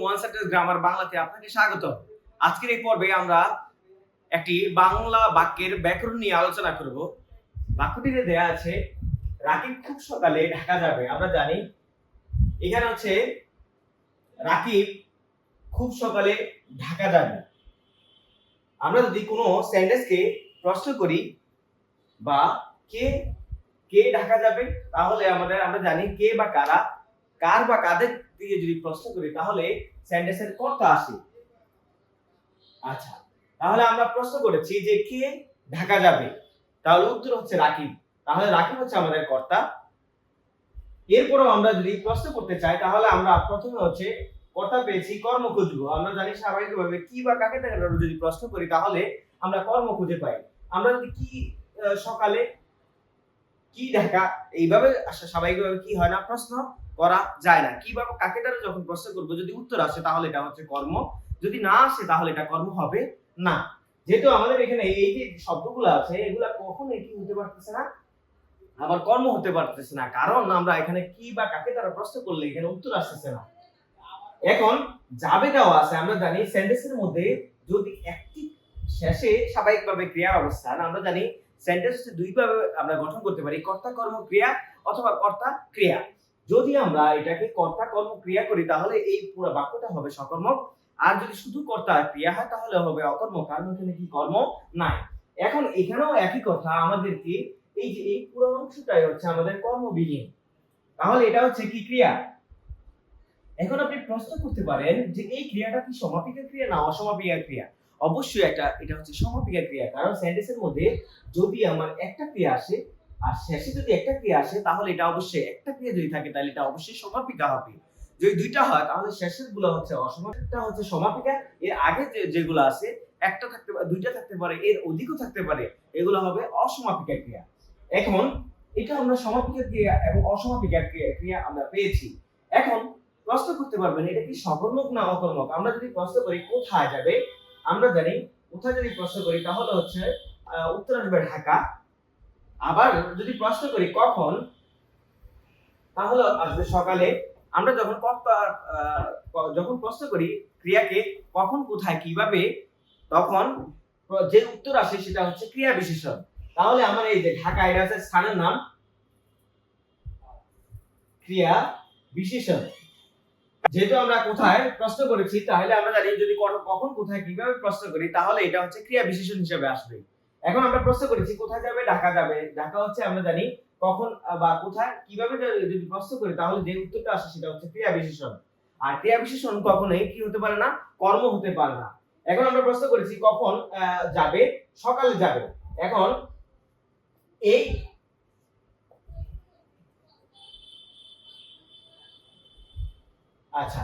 One sentence grammar বাংলাতে আপনাকে স্বাগত। আজকের এই পর্বে আমরা একটি বাংলা বাক্যের ব্যাকরণ নিয়ে আলোচনা করব। বাক্যটিতে দেয়া আছে রাকিব খুব সকালে ঢাকা যাবে। আমরা জানি এখানে হচ্ছে রাকিব খুব সকালে ঢাকা যাবে। আমরা যদি কোনো সেন্টেন্সকে প্রশ্ন করি বা কে কে ঢাকা যাবে, তাহলে আমরা জানি কে বা কারা, কার বা কাদের দিয়ে যদি প্রশ্ন করি তাহলে সেন্টেন্সের কর্তা আসে। আচ্ছা, তাহলে আমরা প্রশ্ন করেছি যে কে ঢাকা যাবে, তাহলে উত্তর হচ্ছে রাকিব। তাহলে রাকিব হচ্ছে আমাদের কর্তা। এরপরও আমরা যদি প্রশ্ন করতে চাই তাহলে আমরা প্রথমে হচ্ছে কর্তা পেয়েছি, কর্ম খুঁজবো। আমরা জানি স্বাভাবিকভাবে কি বা কাকে যদি প্রশ্ন করি তাহলে আমরা কর্ম খুঁজে পাই। আমরা যদি কি সকালে কি ঢাকা এইভাবে স্বাভাবিকভাবে কি হয় না, প্রশ্ন করা যায় না। কিভাবে কাকে দ্বারা যখন প্রশ্ন করব যদি উত্তর আসে তাহলে এটা হচ্ছে কর্ম, যদি না আসে তাহলে এটা কর্ম হবে না। যেহেতু আমাদের এখানে এই যে শব্দগুলো আছে এগুলা কখনোই কি হতে পারতেছে না, আবার কর্ম হতে পারতেছে না, কারণ আমরা এখানে কি বা কাকে দ্বারা প্রশ্ন করলে এখানে উত্তর আসতেছে না। এখন যাবে দেওয়া আছে, আমরা জানি সেন্টেন্সের মধ্যে যদি একটি শেষে স্বাভাবিকভাবে ক্রিয়ার অবস্থান, আমরা জানি সেন্টেন্স দুই ভাবে আমরা গঠন করতে পারি, কর্তা কর্ম ক্রিয়া অথবা কর্তা ক্রিয়া। যদি আমরা এটাকে কর্তা কর্ম ক্রিয়া করি তাহলে এই পুরো বাক্যটা হবে সকর্মক, আর যদি শুধু কর্তা ক্রিয়া হয় তাহলে হবে অকর্মক, কারণ এখানে কি কর্ম নাই। এখন এখানেও একই কথা, আমাদেরকে এই যে এই পুরো অংশটাই হচ্ছে আমাদের কর্মবিহীন, তাহলে এটা হচ্ছে কি ক্রিয়া। এখন আপনি প্রশ্ন করতে পারেন যে এই ক্রিয়াটা কি সমাপিকা ক্রিয়া না অসমাপিকা ক্রিয়া। অবশ্যই এটা হচ্ছে সমাপিকা ক্রিয়া, কারণ সেন্টেন্সের মধ্যে যদি আমার একটা ক্রিয়া আসে আর শেষে যদি একটা ক্রিয়া আসে তাহলে এটা অবশ্যই, একটা ক্রিয়া যদি থাকে তাহলে এটা অবশ্যই সমাপিকা হবে। যদি দুইটা হয় তাহলে শেষের গুলো হচ্ছে অসমাপিকা, হচ্ছে সমাপিকা। এর আগে যেগুলো আছে একটা থাকতে পারে, দুইটা থাকতে পারে, এর অধিকও থাকতে পারে, এগুলো হবে অসমাপিকা ক্রিয়া। এখন এটা আমরা সমাপিকা ক্রিয়া এবং অসমাপিকা ক্রিয়া আমরা পেয়েছি। এখন প্রশ্ন করতে পারবেন এটা কি সকর্মক না অকর্মক। আমরা যদি প্রশ্ন করি কোথায় যাবে, আমরা জানি কোথায় যদি প্রশ্ন করি তাহলে হচ্ছে উত্তর আসবে ঢাকা। আবার যদি প্রশ্ন করি কখন, তাহলে আসবে সকালে। আমরা যখন প্রশ্ন করি ক্রিয়াকে কখন কোথায় কিভাবে, তখন যে উত্তর আসে সেটা হচ্ছে ক্রিয়া বিশেষণ। তাহলে আমার এই যে ঢাকা, এটা আছে স্থানের নাম, ক্রিয়া বিশেষণ। যেহেতু আমরা কোথায় প্রশ্ন করেছি তাহলে আমরা জানি যদি কখন কোথায় কিভাবে প্রশ্ন করি তাহলে এটা হচ্ছে ক্রিয়া বিশেষণ হিসেবে আসবে। এখন আমরা প্রশ্ন করেছি কোথায় যাবে, ঢাকা যাবে। ঢাকা হচ্ছে আমরা জানি কখন বা কোথায় কিভাবে যদি প্রশ্ন করি তাহলে যে উত্তরটা আসে সেটা হচ্ছে ক্রিয়া বিশেষণ। আর ক্রিয়া বিশেষণ কখনোই কি হতে পারে না, কর্ম হতে পারে না। এখন আমরা প্রশ্ন করেছি কখন যাবে, সকালে যাবে। এখন এই আচ্ছা,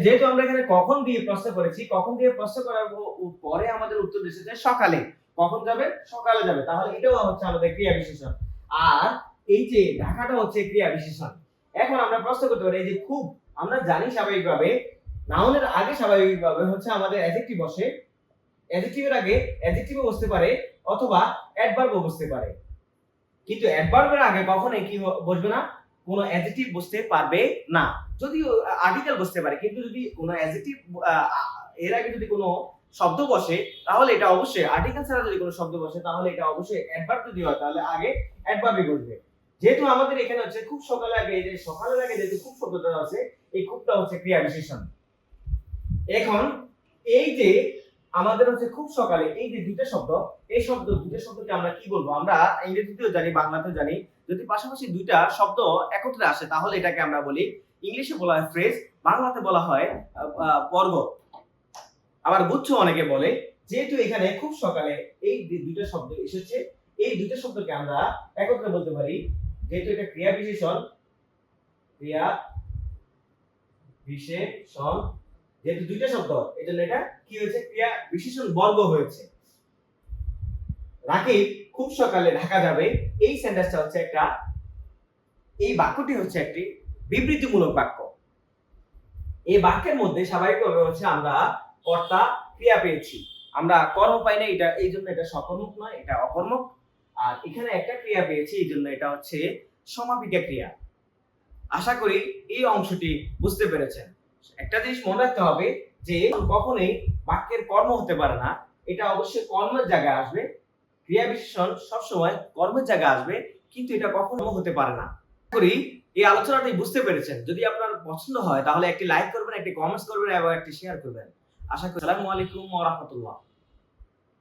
যেহেতু আমরা এখানে কখন দিয়ে প্রশ্ন করেছি, কখন দিয়ে প্রশ্ন করার পরে আমাদের উত্তর এসেছে সকালে। কখন যাবে, সকালে যাবে, তাহলে এটাও হচ্ছে আমাদের ক্রিয়া বিশেষণ। আর এই যে ঢাকাটা হচ্ছে ক্রিয়া বিশেষণ। এখন আমরা প্রশ্ন করতে পারি এই যে খুব, আমরা জানি স্বাভাবিকভাবে নাউনের আগে স্বাভাবিকভাবে হচ্ছে আমাদের অ্যাডজেক্টিভ বসে। অ্যাডজেক্টিভের আগে অ্যাডজেক্টিভও বসতে পারে অথবা অ্যাডভার্বও বসতে পারে, কিন্তু অ্যাডভার্বের আগে কখনোই কি বসবে না, কোনো অ্যাডজেক্টিভ বসতে পারবে না। যদিও আর্টিকেল বসতে পারে, কিন্তু যদি কোনো অ্যাডজেক্টিভ এর আগে যদি কোনো শব্দ বসে তাহলে এটা অবশ্যই, আর্টিকেল ছাড়া যদি কোনো শব্দ বসে তাহলে এটা অবশ্যই অ্যাডভার্ব যদি হয় তাহলে আগে অ্যাডভার্বই বসবে। যেহেতু আমাদের এখানে হচ্ছে খুব সকালে আগে, এই যে সকালের আগে যেহেতু খুব শব্দটা আছে, এই খুবটা হচ্ছে ক্রিয়া বিশেষণ। এখন এই যে আমাদের হচ্ছে খুব সকালে এই যে দুটো শব্দ, এই দুটো শব্দকে আমরা কি বলবো, আমরা ইংরেজিতেও জানি বাংলাতেও জানি, যদি পাশাপাশি দুইটা শব্দ একত্রে আসে তাহলে এটাকে আমরা বলি, ইংলিশে বলা হয় ফ্রেজ, বাংলাতে বলা হয় বর্গ, আবার গুচ্ছ অনেকে বলে। যেহেতু এখানে খুব সকালে এই দুইটা শব্দ এসেছে, এই দুইটা শব্দকে আমরা একত্রে বলতে পারি, যেহেতু এটা ক্রিয়া বিশেষণ, ক্রিয়া বিশেষণ, যেহেতু দুইটা শব্দ এজন্য এটা কি হয়েছে, ক্রিয়া বিশেষণ বর্গ হয়েছে। রাকিব খুব সকালে ঢাকা যাবে, এই সেন্টেন্সটা হচ্ছে একটা, এই বাক্যটি হচ্ছে একটি বিবৃতিমূলক বাক্য। এই বাক্যের মধ্যে স্বাভাবিকভাবে হচ্ছে আমরা কর্তা ক্রিয়া পেয়েছি, আমরা কর্ম পাই না, এটা এই জন্য এটা সকর্মক নয়, এটা অকর্মক। আর এখানে একটা ক্রিয়া পেয়েছি এই জন্য এটা হচ্ছে সমাপিকা ক্রিয়া। আশা করি এই অংশটি বুঝতে পেরেছেন। একটা জিনিস মনে রাখতে হবে যে কখনোই বাক্যের কর্ম হতে পারে না, এটা অবশ্যই কর্মের জায়গায় আসবে। ক্রিয়া বিশেষণ সবসময় কর্মের জায়গায় আসবে, কিন্তু এটা কখনো হতে পারে না। আশা করি এই আলোচনাটি বুঝতে পেরেছেন। যদি আপনার পছন্দ হয় তাহলে একটি লাইক করবেন, একটি কমেন্টস করবেন এবং একটি শেয়ার করবেন। আশা করি। আসসালামু আলাইকুম ওয়া রাহমাতুল্লাহ।